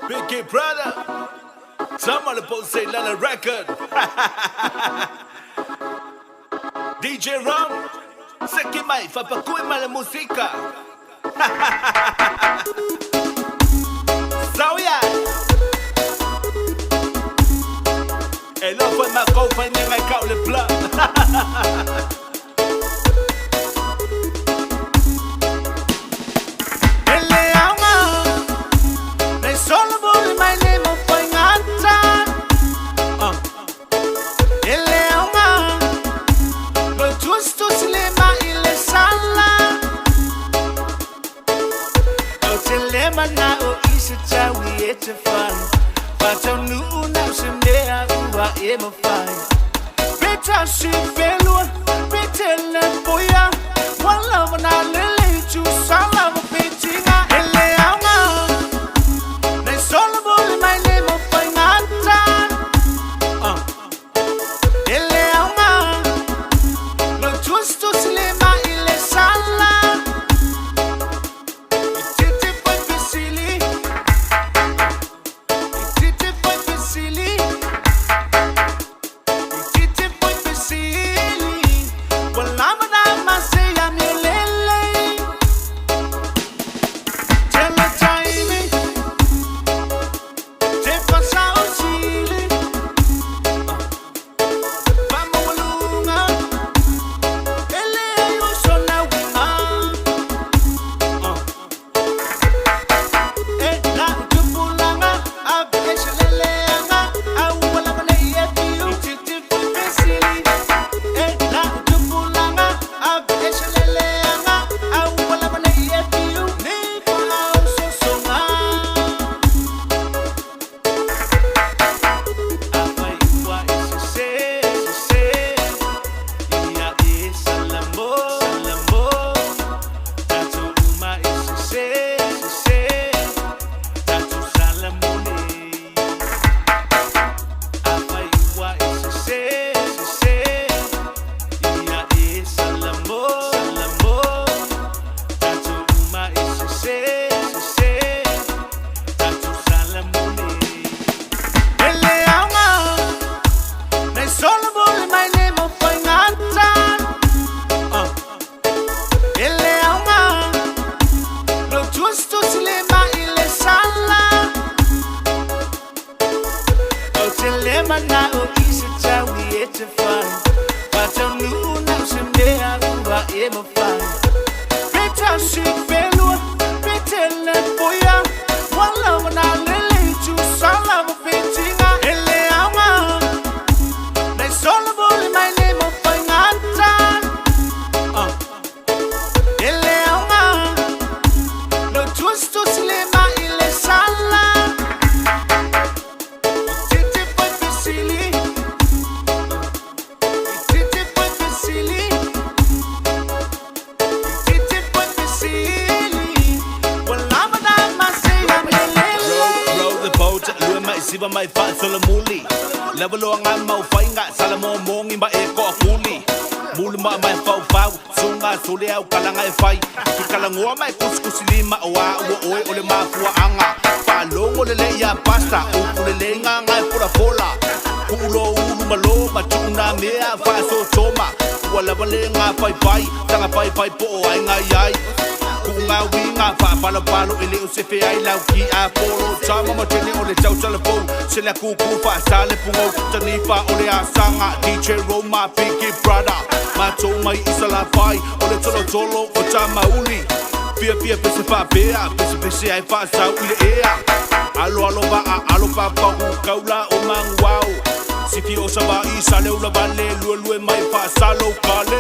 Big brother, Tama the Pouseilala record. DJ Ram, Seki mai, fapakui mala música. Sauya. Et là, faut ma compagnie, ma cau le plat. Mana o isita we ete fun but on nu na semea uwa e mo fai beta si felo betele boya wala na lele tu sala mo petinga ele ama na solo bol my name of finanta ele ama no justo silema ile sala. Mana o isita we ete fun but on nu na semea uwa e mo fai beta si felo betele boya wala na lele tu sala mo petinga ele ama na solo bol my name of finanta ele ama no justo silema ile sala. Siba mai fa solo muli level lo nga mau fai nga sala mo mongi ba e ko kuli mulu ma mai fa sunga sole au kala nga fai ki kala ngo mai kuskus lima wa o ole ma fu anga pa longo le ya pasta o le nga nga pula fola kulo ulu malo ma tuna me fa so toma wala bale nga pai tanga pai po ai nga yai kunga winga fa palo ele o se fe ai lau ki a polo Tama mo tene ole chau telefon se la kuku fa sale pungo tani fa ole asanga DJ Roma Big Brother ma to mai isala fai ole tolo o Tama uli pia pese fa bea pese ai fa sa ule ea alo ba pa kaula o mangwao si fi o saba isale ula bale lue mai fa salo kale